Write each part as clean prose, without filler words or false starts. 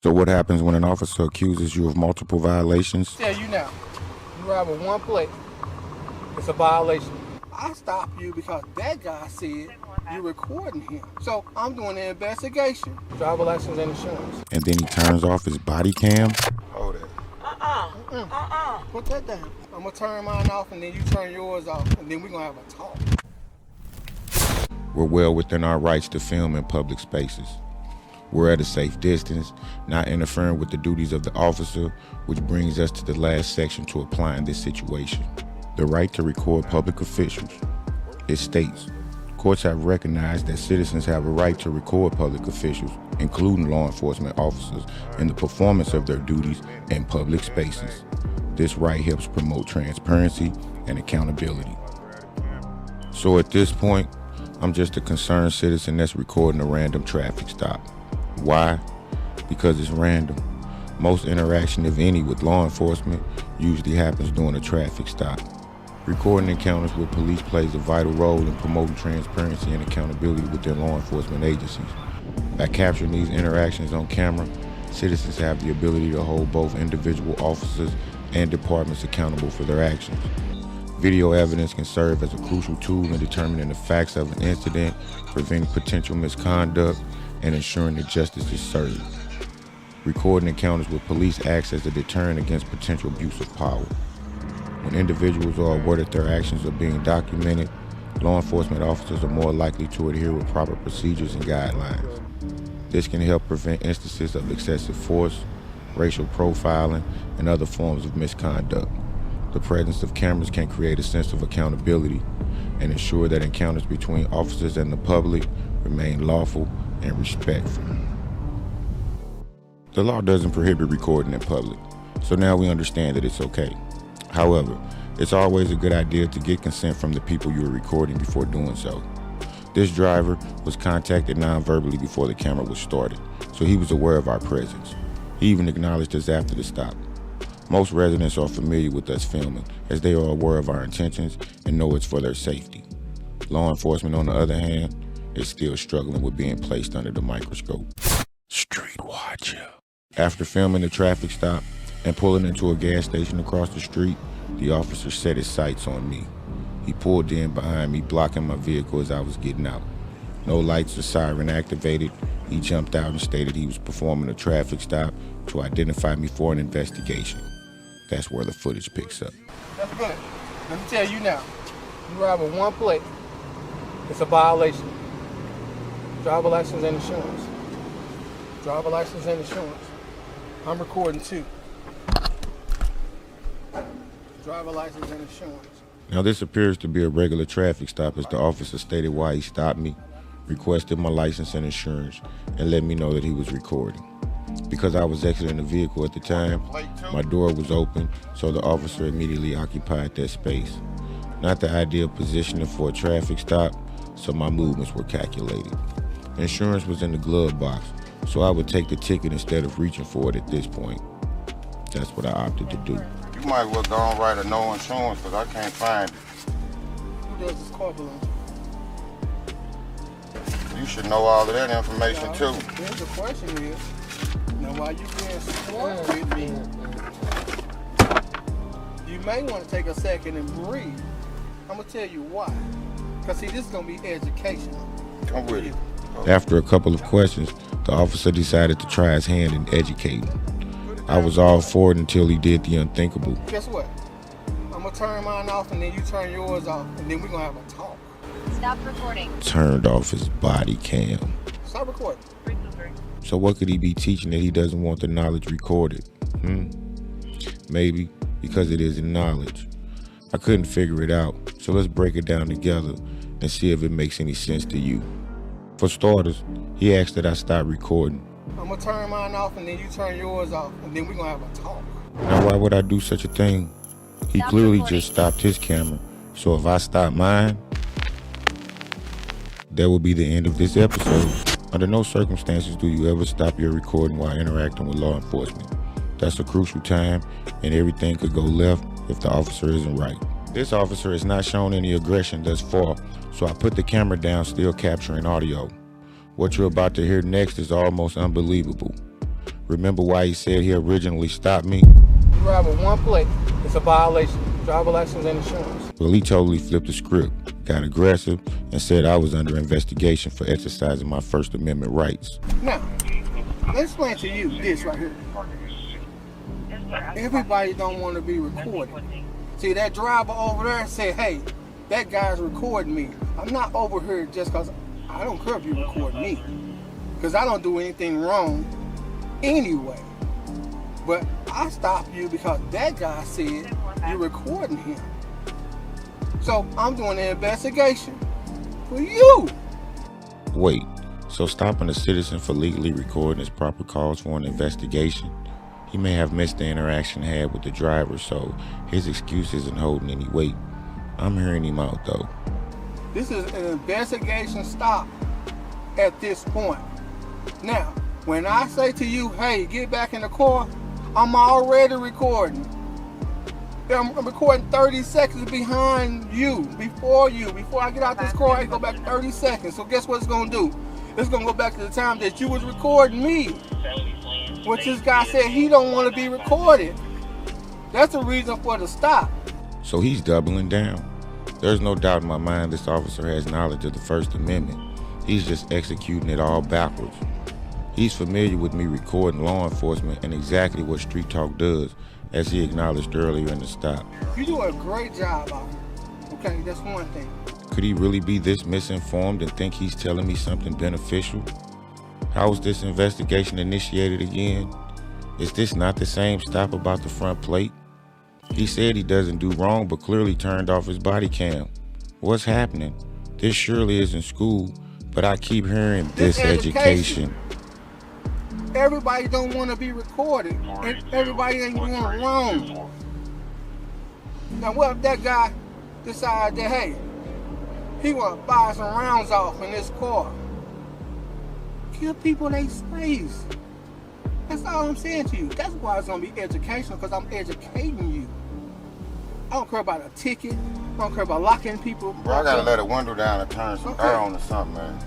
So what happens when an officer accuses you of multiple violations? Tell you now, you drive with one plate, it's a violation. I stopped you because that guy said you're recording him. So I'm doing the investigation. Driver license and insurance. And then he turns off his body cam? Hold it. Put that down. I'm gonna turn mine off and then you turn yours off and then we're gonna have a talk. We're well within our rights to film in public spaces. We're at a safe distance, not interfering with the duties of the officer, which brings us to the last section to apply in this situation. The right to record public officials. It states, courts have recognized that citizens have a right to record public officials, including law enforcement officers, in the performance of their duties in public spaces. This right helps promote transparency and accountability. So at this point, I'm just a concerned citizen that's recording a random traffic stop. Why? Because it's random. Most interaction, if any, with law enforcement usually happens during a traffic stop. Recording encounters with police plays a vital role in promoting transparency and accountability within law enforcement agencies. By capturing these interactions on camera, citizens have the ability to hold both individual officers and departments accountable for their actions. Video evidence can serve as a crucial tool in determining the facts of an incident, preventing potential misconduct, and ensuring that justice is served. Recording encounters with police acts as a deterrent against potential abuse of power. When individuals are aware that their actions are being documented, law enforcement officers are more likely to adhere with proper procedures and guidelines. This can help prevent instances of excessive force, racial profiling, and other forms of misconduct. The presence of cameras can create a sense of accountability and ensure that encounters between officers and the public remain lawful and respectful. The law doesn't prohibit recording in public, so now we understand that it's okay. However, it's always a good idea to get consent from the people you are recording before doing so. This driver was contacted non-verbally before the camera was started, so he was aware of our presence. He even acknowledged us after the stop. Most residents are familiar with us filming, as they are aware of our intentions and know it's for their safety. Law enforcement, on the other hand, is still struggling with being placed under the microscope. Street Watcher. After filming the traffic stop and pulling into a gas station across the street, the officer set his sights on me. He pulled in behind me, blocking my vehicle as I was getting out. No lights or siren activated. He jumped out and stated he was performing a traffic stop to identify me for an investigation. That's where the footage picks up. That's good. Let me tell you now, you drive with one plate, it's a violation. Driver license and insurance. Driver license and insurance. I'm recording too. Driver license and insurance. Now this appears to be a regular traffic stop, as the officer stated why he stopped me, requested my license and insurance, and let me know that he was recording. Because I was exiting the vehicle at the time, my door was open, so the officer immediately occupied that space. Not the ideal positioning for a traffic stop, so my movements were calculated. Insurance was in the glove box, so I would take the ticket instead of reaching for it at this point. That's what I opted to do. You might well go on write a no insurance because I can't find it. Who does this car belong to? You should know all of that information too. Here's the question is, now while you being smart with me, you may want to take a second and breathe. I'm going to tell you why. Because see, this is going to be educational. Come with it. After a couple of questions, the officer decided to try his hand in educating. I was all for it until he did the unthinkable. Guess what? I'm going to turn mine off and then you turn yours off and then we're going to have a talk. Stop recording. Turned off his body cam. Stop recording. So what could he be teaching that he doesn't want the knowledge recorded? Maybe because it isn't knowledge. I couldn't figure it out, so let's break it down together and see if it makes any sense to you. For starters, he asked that I stop recording. I'm going to turn mine off and then you turn yours off and then we're going to have a talk. Now why would I do such a thing? He clearly just stopped his camera, so if I stop mine, that will be the end of this episode. Under no circumstances do you ever stop your recording while interacting with law enforcement. That's a crucial time, and everything could go left if the officer isn't right. This officer has not shown any aggression thus far, so I put the camera down, still capturing audio. What you're about to hear next is almost unbelievable. Remember why he said he originally stopped me? You drive with one plate, it's a violation. Driver license and insurance. Well, he totally flipped the script, got aggressive, and said I was under investigation for exercising my First Amendment rights. Now, let's explain to you this right here. Everybody don't want to be recorded. See, that driver over there said, hey, that guy's recording me. I'm not over here just because I don't care if you record me. Because I don't do anything wrong anyway. But I stopped you because that guy said you're recording him. So I'm doing an investigation for you. Wait, so stopping a citizen for legally recording is proper cause for an investigation? He may have missed the interaction had with the driver, so his excuse isn't holding any weight. I'm hearing him out though. This is an investigation stop at this point. Now, when I say to you, hey, get back in the car, I'm already recording. I'm recording 30 seconds behind you, before you. Before I get out this car, I go back 30 seconds. So guess what it's gonna do? It's gonna go back to the time that you was recording me. Which this guy said he don't want to be recorded. That's the reason for the stop. So he's doubling down. There's no doubt in my mind this officer has knowledge of the First Amendment. He's just executing it all backwards. He's familiar with me recording law enforcement and exactly what Street Talk does, as he acknowledged earlier in the stop. You do a great job out here. Okay, that's one thing. Could he really be this misinformed and think he's telling me something beneficial? How was this investigation initiated again? Is this not the same stop about the front plate? He said he doesn't do wrong, but clearly turned off his body cam. What's happening? This surely isn't school, but I keep hearing this education. Everybody don't want to be recorded, and everybody ain't doing wrong. Now what if that guy decided that, hey, he want to buy some rounds off in this car? Give people their space. That's all I'm saying to you. That's why it's going to be educational, because I'm educating you. I don't care about a ticket. I don't care about locking people. Bro, I gotta let a window down and turn some air on or something, man.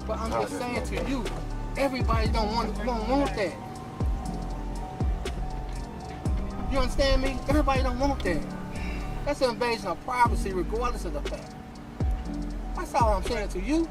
But I'm just saying to you, everybody don't want that. You understand me? Everybody don't want that. That's an invasion of privacy, regardless of the fact. That's all I'm saying to you.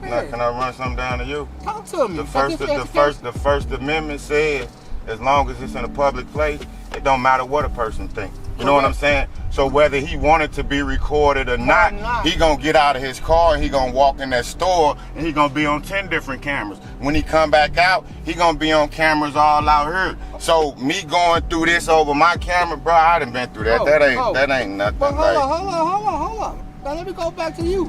Now, can I run something down to you? Talk to me. The First Amendment says, as long as it's in a public place, it don't matter what a person thinks. You know what I'm saying? So whether he wanted to be recorded or not, he gonna get out of his car and he gonna walk in that store and he gonna be on 10 different cameras. When he come back out, he gonna be on cameras all out here. So me going through this over my camera, bro, I done been through that. That ain't nothing. But hold on. Now let me go back to you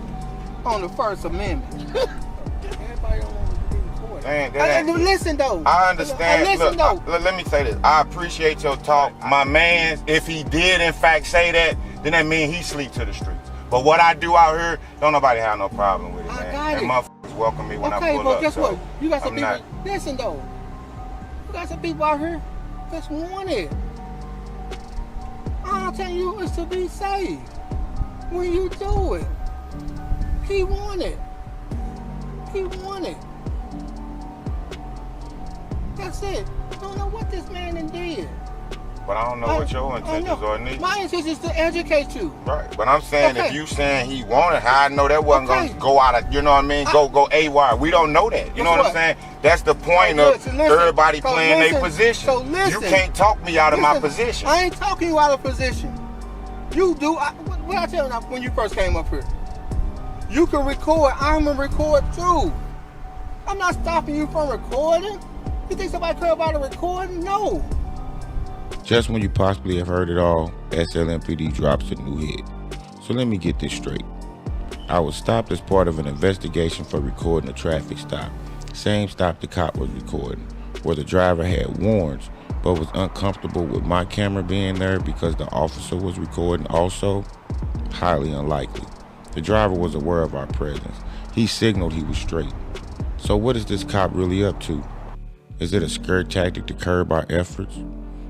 on the First Amendment. Everybody don't want to be recorded. Listen though. I understand. Listen though. Let me say this. I appreciate your talk. My man, if he did in fact say that, then that means he sleep to the streets. But what I do out here, don't nobody have no problem with it, man. And motherfuckers welcome me when I pull up. Okay, but guess what? You got some people. Listen though. You got some people out here that's wanted. I'm telling you, it's to be safe. When you do it, he wanted. He wanted. That's it. I don't know what this man did. But I don't know what your intentions are, Nick. My intention is to educate you. Right. But I'm saying if you saying he wanted, how I know that wasn't going to go out of, you know what I mean, go AWR. We don't know that. You know what I'm saying? That's the point of everybody playing their position. So listen. You can't talk me out of my position. I ain't talking you out of position. You do. What I tell you now, when you first came up here? You can record. I'm going to record too. I'm not stopping you from recording. You think somebody care about a recording? No. Just when you possibly have heard it all, SLMPD drops a new hit. So let me get this straight. I was stopped as part of an investigation for recording a traffic stop. Same stop the cop was recording, where the driver had warrants, but was uncomfortable with my camera being there because the officer was recording also? Highly unlikely. The driver was aware of our presence. He signaled he was straight. So what is this cop really up to? Is it a scare tactic to curb our efforts?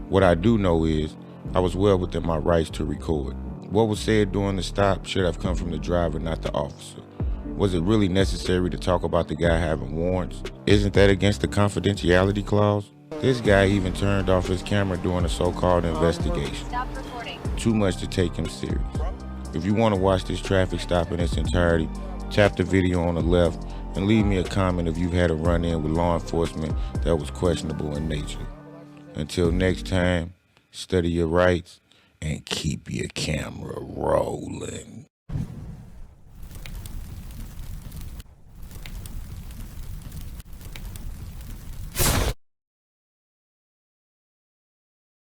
What I do know is I was well within my rights to record. What was said during the stop should have come from the driver, not the officer. Was it really necessary to talk about the guy having warrants? Isn't that against the confidentiality clause? This guy even turned off his camera during a so-called investigation. Stop recording. Too much to take him serious. If you want to watch this traffic stop in its entirety, tap the video on the left and leave me a comment if you've had a run-in with law enforcement that was questionable in nature. Until next time, study your rights and keep your camera rolling.